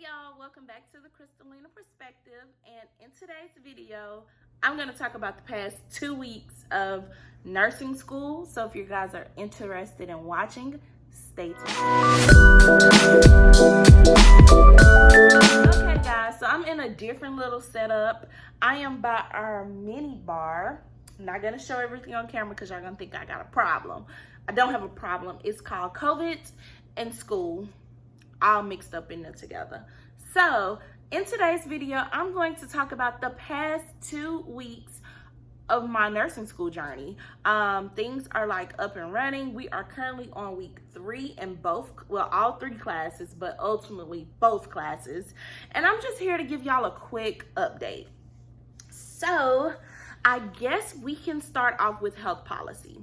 y'all, welcome back to the Crystalina Perspective, and in today's video I'm going to talk about the past 2 weeks of nursing school. So if you guys are interested in watching, stay tuned. Okay guys, so I'm in a different little setup. I am by our mini bar. I'm not going to show everything on camera because y'all going to think I got a problem. I don't have a problem. It's called COVID and school, all mixed up in there together. So in today's video, I'm going to talk about the past 2 weeks of my nursing school journey. Things are like up and running. We are currently on week 3 in all 3 classes, but ultimately both classes. And I'm just here to give y'all a quick update. So I guess we can start off with health policy.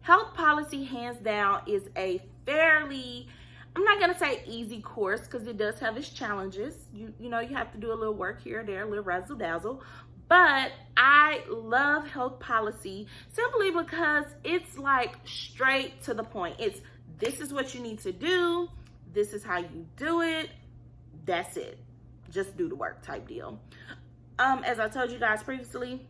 Health policy, hands down, is a fairly, I'm not gonna say easy course because it does have its challenges. You know, you have to do a little work here or there, a little razzle dazzle. But I love health policy simply because it's like straight to the point. It's this is what you need to do. This is how you do it. That's it. Just do the work type deal. As I told you guys previously,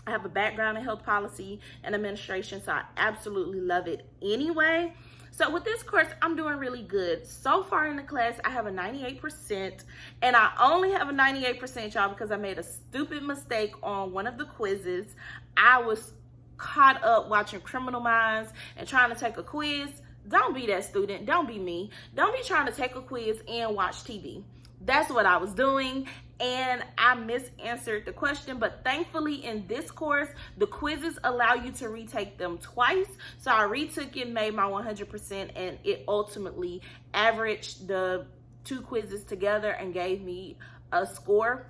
I have a background in health policy and administration, so I absolutely love it anyway. So with this course, I'm doing really good. So far in the class, I have a 98%, and I only have a 98%, y'all, because I made a stupid mistake on one of the quizzes. I was caught up watching Criminal Minds and trying to take a quiz. Don't be that student. Don't be me. Don't be trying to take a quiz and watch TV. That's what I was doing, and I misanswered the question. But thankfully in this course, the quizzes allow you to retake them twice. So I retook it, made my 100%, and it ultimately averaged the 2 quizzes together and gave me a score.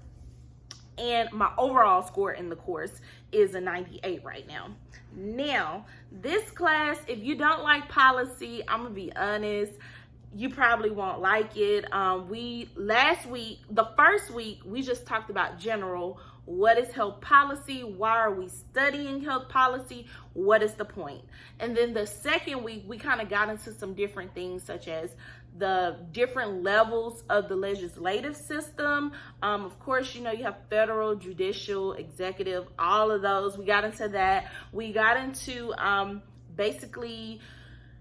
And my overall score in the course is a 98 right now. Now, this class, if you don't like policy, I'm gonna be honest, you probably won't like it. The first week, we just talked about general. What is health policy? Why are we studying health policy? What is the point? And then the second week, we kind of got into some different things, such as the different levels of the legislative system. Of course, you know, you have federal, judicial, executive, all of those. We got into that. We got into basically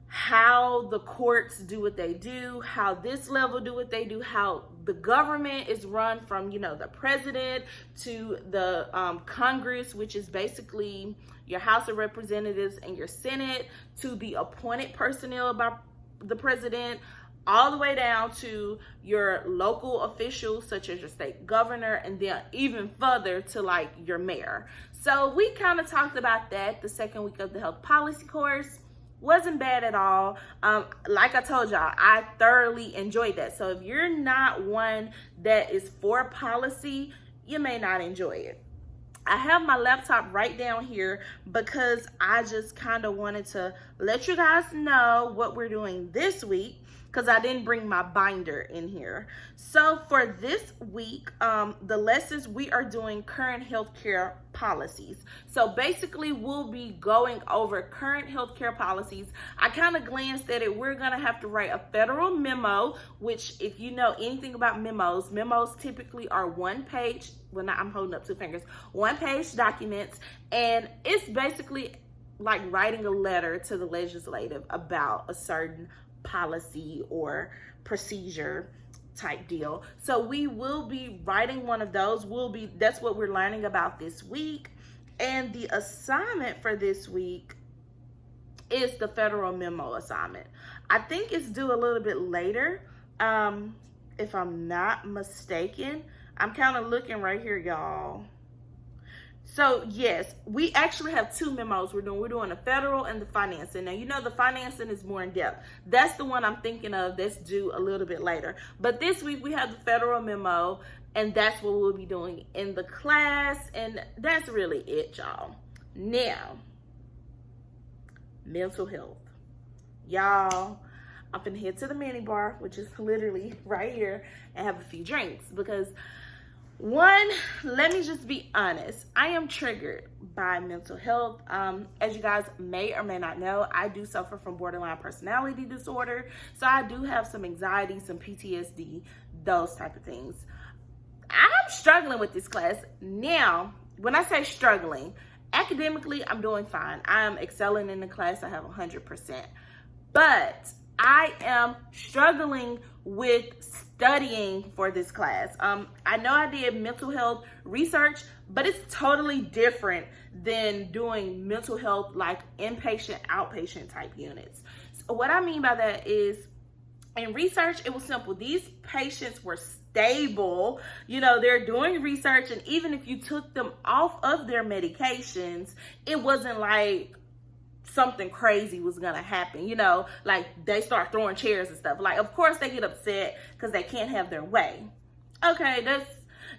how the courts do what they do, how this level do what they do, how the government is run from, you know, the president to the Congress, which is basically your House of Representatives and your Senate, to the appointed personnel by the president, all the way down to your local officials, such as your state governor, and then even further to like your mayor. So we kind of talked about that the second week of the health policy course. Wasn't bad at all. Like I told y'all, I thoroughly enjoyed that. So if you're not one that is for policy, you may not enjoy it. I have my laptop right down here because I just kind of wanted to let you guys know what we're doing this week, because I didn't bring my binder in here. So for this week, the lessons, we are doing current healthcare policies. So basically we'll be going over current healthcare policies. I kind of glanced at it. We're gonna have to write a federal memo, which if you know anything about memos typically are 1 page, well, not, I'm holding up 2 fingers, 1 page documents. And it's basically like writing a letter to the legislative about a certain policy or procedure type deal. So we will be writing one of those. That's what we're learning about this week. And the assignment for this week is the federal memo assignment. I think it's due a little bit later, if I'm not mistaken. I'm kind of looking right here, y'all. So yes, we actually have 2 memos we're doing. We're doing the federal and the financing. Now, you know, the financing is more in depth. That's the one I'm thinking of that's due a little bit later. But this week we have the federal memo, and that's what we'll be doing in the class. And that's really it, y'all. Now, mental health. Y'all, I'm gonna head to the mini bar, which is literally right here, and have a few drinks because one, let me just be honest, I am triggered by mental health. As you guys may or may not know, I do suffer from borderline personality disorder. So I do have some anxiety, some PTSD those type of things. I'm struggling with this class. Now, when I say struggling, academically, I'm doing fine. I am excelling in the class. I have 100%. But I am struggling with studying for this class. I know I did mental health research, but it's totally different than doing mental health like inpatient, outpatient type units. So what I mean by that is, in research, it was simple. These patients were stable. You know, they're doing research, and even if you took them off of their medications, it wasn't like something crazy was gonna happen, you know, like they start throwing chairs and stuff. Like, of course they get upset because they can't have their way. Okay,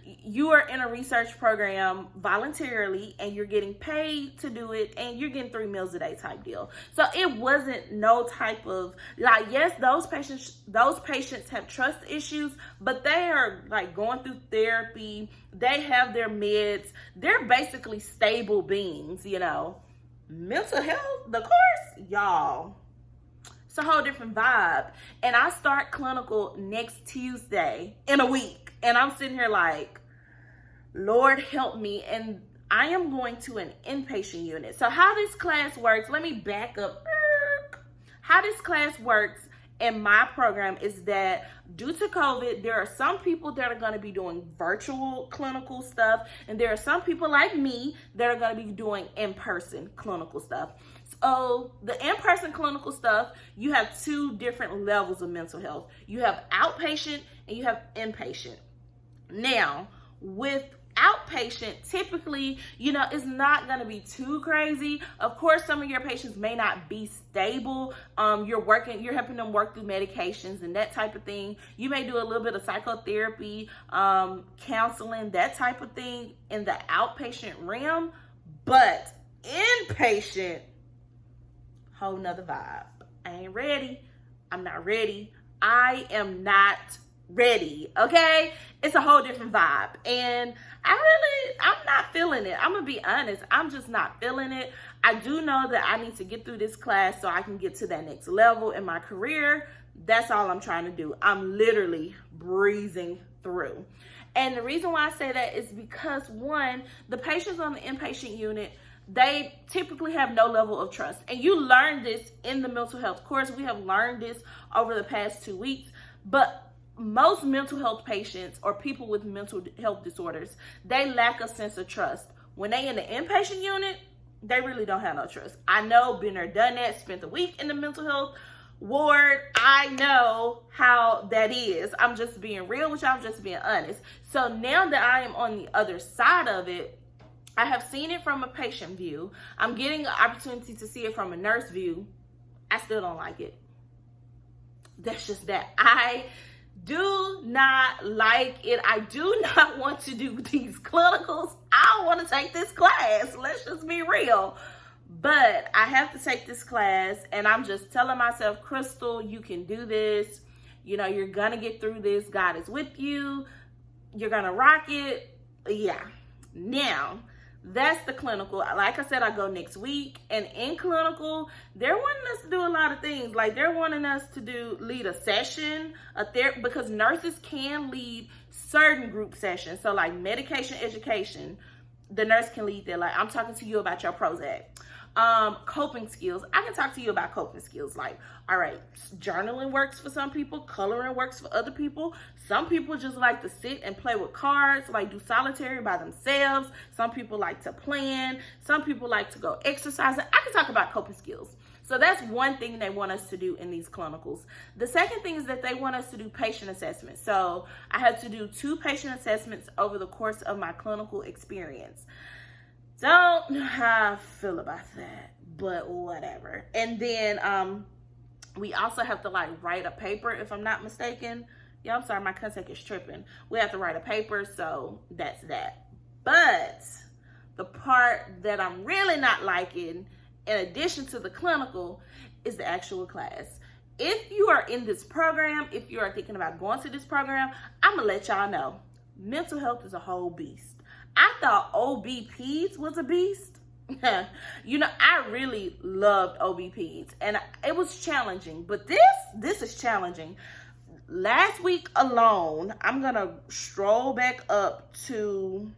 you are in a research program voluntarily and you're getting paid to do it, and you're getting 3 meals a day type deal. So it wasn't no type of like, yes, those patients have trust issues, but they are like going through therapy, they have their meds, they're basically stable beings, you know. Mental health, the course, y'all, it's a whole different vibe. And I start clinical next Tuesday in a week, and I'm sitting here like, Lord help me. And I am going to an inpatient unit. So how this class works, let me back up. How this class works in my program is that due to COVID, there are some people that are going to be doing virtual clinical stuff, and there are some people like me that are going to be doing in-person clinical stuff. So the in-person clinical stuff, you have 2 different levels of mental health. You have outpatient and you have inpatient. Now, with outpatient, typically, you know, it's not going to be too crazy. Of course, some of your patients may not be stable. You're helping them work through medications and that type of thing. You may do a little bit of psychotherapy, counseling, that type of thing in the outpatient realm. But inpatient, whole nother vibe. I ain't ready. I'm not ready. I am not ready. Okay, it's a whole different vibe, and I'm not feeling it. I'm gonna be honest, I'm just not feeling it. I do know that I need to get through this class so I can get to that next level in my career. That's all I'm trying to do. I'm literally breezing through. And the reason why I say that is because, one, the patients on the inpatient unit, they typically have no level of trust. And you learn this in the mental health course. We have learned this over the past 2 weeks. But most mental health patients or people with mental health disorders, they lack a sense of trust. When they in the inpatient unit, they really don't have no trust. I know, been there, done that, spent a week in the mental health ward. I know how that is. I'm just being real with y'all. I'm just being honest. So now that I am on the other side of it, I have seen it from a patient view. I'm getting an opportunity to see it from a nurse view. I still don't like it. That's just that. I do not like it. I do not want to do these clinicals. I don't want to take this class. Let's just be real. But I have to take this class, and I'm just telling myself, Crystal, you can do this. You know, you're going to get through this. God is with you. You're going to rock it. Yeah. Now, that's the clinical. Like I said, I go next week, and in clinical, they're wanting us to do a lot of things. Like, they're wanting us to lead a session, because nurses can lead certain group sessions. So like medication education, the nurse can lead that. Like, I'm talking to you about your Prozac. Coping skills. I can talk to you about coping skills. Like, all right, journaling works for some people, coloring works for other people. Some people just like to sit and play with cards, like do solitary by themselves. Some people like to plan. Some people like to go exercising. I can talk about coping skills. So that's one thing they want us to do in these clinicals. The second thing is that they want us to do patient assessments. So I had to do 2 patient assessments over the course of my clinical experience. Don't know how I feel about that, but whatever. And then we also have to like write a paper, if I'm not mistaken. Yeah, I'm sorry, my contact is tripping. We have to write a paper, so that's that. But the part that I'm really not liking, in addition to the clinical, is the actual class. If you are in this program, if you are thinking about going to this program, I'm gonna let y'all know, mental health is a whole beast. I thought OB-Peds was a beast. You know, I really loved OB-Peds, and it was challenging, but this is challenging. last week alone, I'm gonna stroll back up to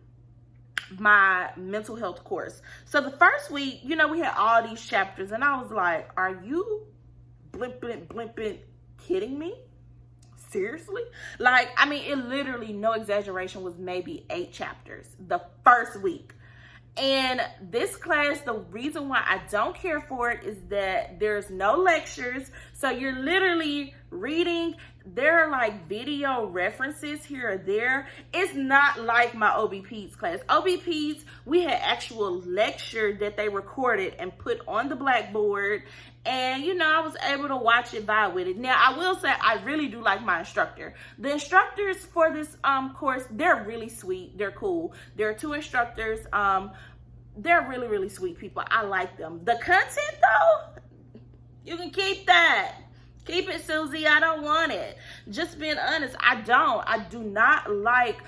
my mental health course. So the first week, you know, we had all these chapters, and I was like, are you blimping kidding me? Seriously? Like, I mean, it literally, no exaggeration, was maybe 8 chapters the first week. And this class, the reason why I don't care for it is that there's no lectures. So you're literally reading. There are like video references here or there. It's not like my OB-Peds class. OB-Peds, we had actual lecture that they recorded and put on the blackboard. And, you know, I was able to watch it, vibe with it. Now, I will say I really do like my instructor. The instructors for this course, they're really sweet. They're cool. There are 2 instructors. They're really, really sweet people. I like them. The content, though, you can keep that. Keep it, Susie. I don't want it. Just being honest, I don't. I do not like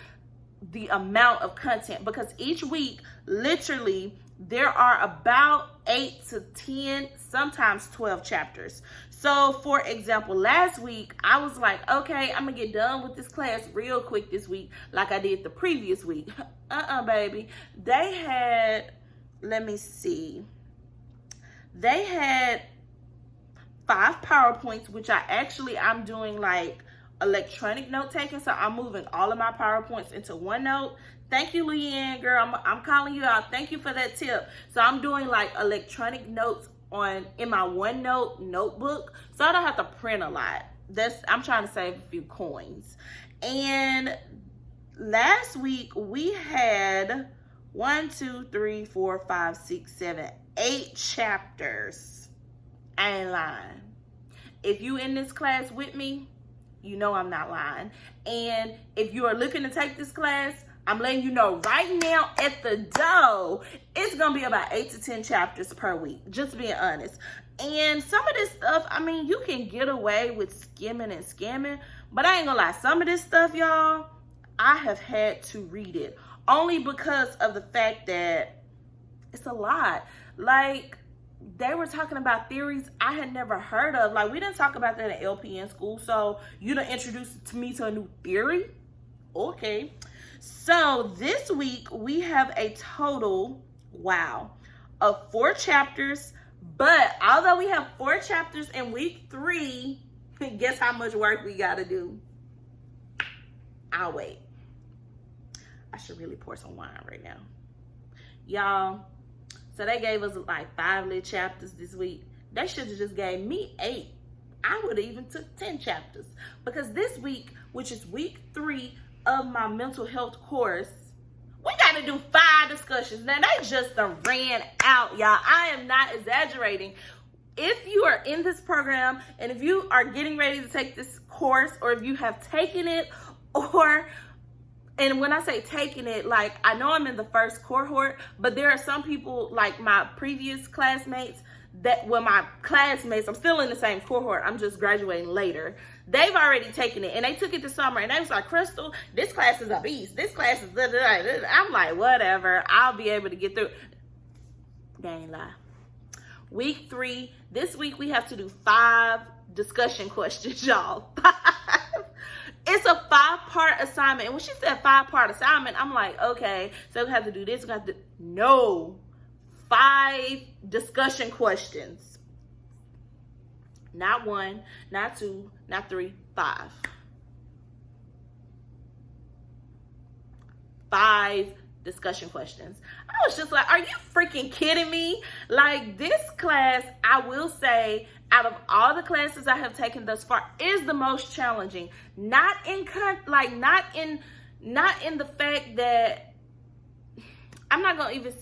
the amount of content because each week, literally, there are about 8 to 10, sometimes 12 chapters. So, for example, last week, I was like, okay, I'm going to get done with this class real quick this week like I did the previous week. Baby. They had, let me see. They had 5 PowerPoints, which I'm doing like electronic note taking. So I'm moving all of my PowerPoints into OneNote. Thank you, Leanne, girl. I'm calling you out. Thank you for that tip. So I'm doing like electronic notes in my OneNote notebook, so I don't have to print a lot. I'm trying to save a few coins. And last week we had 1, 2, 3, 4, 5, 6, 7, 8 chapters. I ain't lying. If you in this class with me, you know I'm not lying. And if you are looking to take this class, I'm letting you know right now at the door, it's going to be about 8 to 10 chapters per week, just being honest. And some of this stuff, I mean, you can get away with skimming and scamming, but I ain't going to lie. Some of this stuff, y'all, I have had to read it only because of the fact that it's a lot. Like, they were talking about theories I had never heard of. Like, we didn't talk about that at LPN school, so you done introduced me to a new theory? Okay. So this week we have a total, wow, of 4 chapters. But although we have 4 chapters in week 3, guess how much work we got to do? I'll wait. I should really pour some wine right now. Y'all, so they gave us like 5 little chapters this week. They should have just gave me 8. I would have even took 10 chapters. Because this week, which is week 3 of my mental health course, we got to do 5 discussions. Now, they just done ran out, y'all. I am not exaggerating. If you are in this program and if you are getting ready to take this course, or if you have taken it, and when I say taking it, like, I know I'm in the first cohort, but there are some people, like my previous classmates, I'm still in the same cohort, I'm just graduating later. They've already taken it, and they took it this summer, and they was like, Crystal, this class is a beast. This class is da-da-da. I'm like, whatever. I'll be able to get through. They ain't lie. Week 3, this week we have to do 5 discussion questions, y'all. 5. It's a 5-part assignment. And when she said 5-part assignment, I'm like, okay, so we have to do this. We have to, no, 5 discussion questions. Not 1, not 2, not 3, 5. 5 discussion questions. I was just like, are you freaking kidding me? Like, this class, I will say, out of all the classes I have taken thus far, is the most challenging. Not in the fact that I'm not gonna even.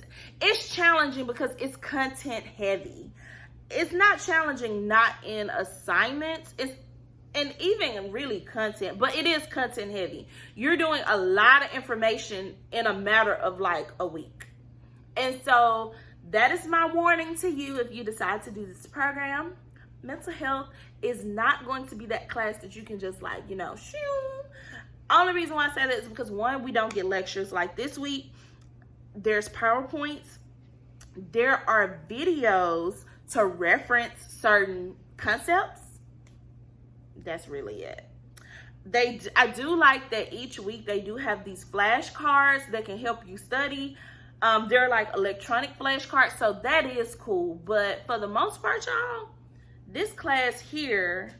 It's challenging because it's content heavy. It's not challenging not in assignments. And even really content, but it is content heavy. You're doing a lot of information in a matter of like a week. And so that is my warning to you if you decide to do this program. Mental health is not going to be that class that you can just like, shoo. Only reason why I say that is because 1, we don't get lectures like this week. There's PowerPoints. There are videos to reference certain concepts. That's really it. I do like that each week they do have these flashcards that can help you study. They're like electronic flashcards, so that is cool. But for the most part, y'all, this class here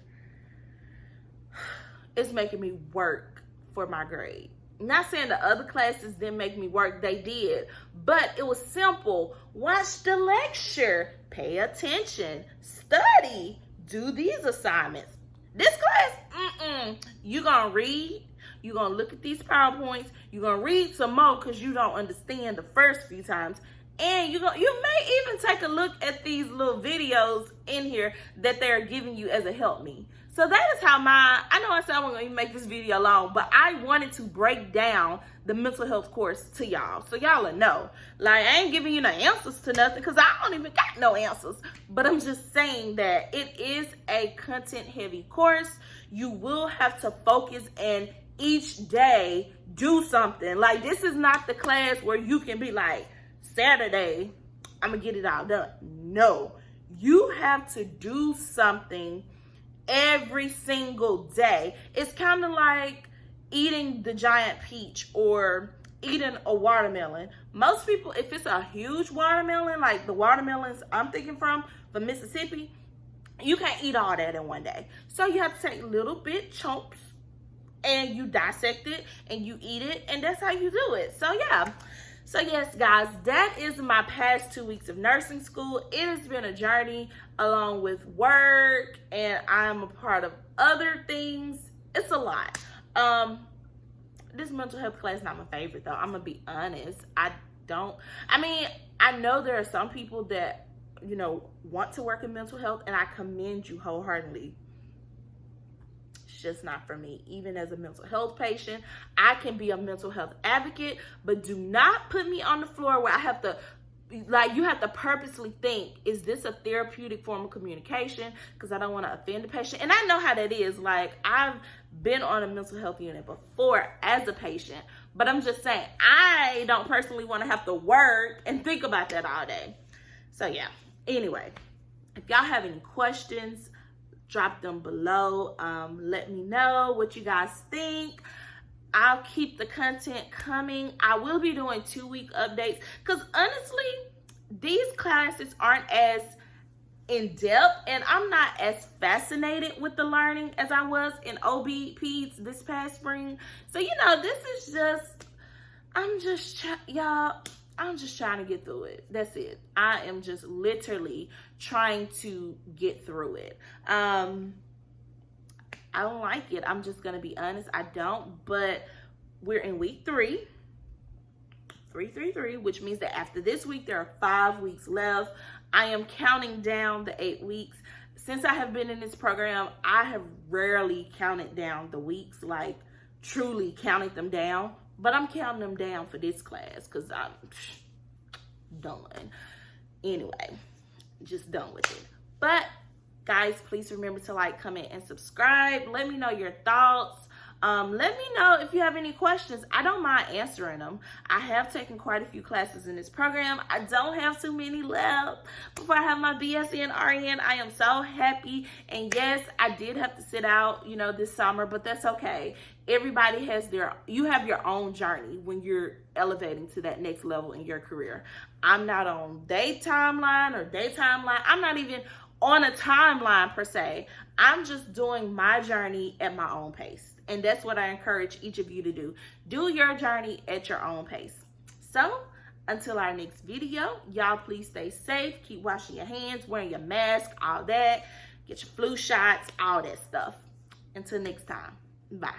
is making me work for my grade. Not saying the other classes didn't make me work, they did, but it was simple. Watch the lecture, pay attention, study, do these assignments. This class, you're gonna read, you're gonna look at these PowerPoints, you're gonna read some more because you don't understand the first few times, and you may even take a look at these little videos in here that they're giving you as a help me. So that is how I know I said I wasn't gonna make this video long, but I wanted to break down the mental health course to y'all, so y'all will know. Like, I ain't giving you no answers to nothing because I don't even got no answers, but I'm just saying that it is a content heavy course. You will have to focus and each day do something. Like, this is not the class where you can be like, Saturday, I'm gonna get it all done. No, you have to do something every single day. It's kind of like eating the giant peach or eating a watermelon. Most people, if it's a huge watermelon, like the watermelons I'm thinking from Mississippi, you can't eat all that in one day. So you have to take little bit chunks and you dissect it and you eat it, and that's how you do it. So yeah. So yes, guys, that is my past 2 weeks of nursing school. It has been a journey along with work, and I'm a part of other things. It's a lot. This mental health class is not my favorite though. I'm gonna be honest. I know there are some people that, you know, want to work in mental health, and I commend you wholeheartedly. Just not for me. Even as a mental health patient, I can be a mental health advocate, but do not put me on the floor where I have to, like, you have to purposely think, is this a therapeutic form of communication? Because I don't want to offend the patient. And I know how that is. Like, I've been on a mental health unit before as a patient, but I'm just saying, I don't personally want to have to work and think about that all day. So yeah, anyway, if y'all have any questions, drop them below. Let me know what you guys think. I'll keep the content coming. I will be doing 2-week updates because honestly, these classes aren't as in depth, and I'm not as fascinated with the learning as I was in OB Peds this past spring. So, you know, this is just, I'm just trying to get through it. That's it. I am just literally trying to get through it. I don't like it. I'm just going to be honest. I don't, but we're in week 3, which means that after this week, there are 5 weeks left. I am counting down the 8 weeks. Since I have been in this program, I have rarely counted down the weeks, like truly counted them down. But I'm counting them down for this class because I'm done. Anyway, just done with it. But guys, please remember to like, comment, and subscribe. Let me know your thoughts. Let me know if you have any questions. I don't mind answering them. I have taken quite a few classes in this program. I don't have too many left before I have my BSc and RN. I am so happy. And yes, I did have to sit out, you know, this summer, but that's okay. Everybody has you have your own journey when you're elevating to that next level in your career. I'm not on their timeline or their timeline. I'm not even on a timeline per se. I'm just doing my journey at my own pace. And that's what I encourage each of you to do. Do your journey at your own pace. So until our next video, y'all please stay safe. Keep washing your hands, wearing your mask, all that. Get your flu shots, all that stuff. Until next time, bye.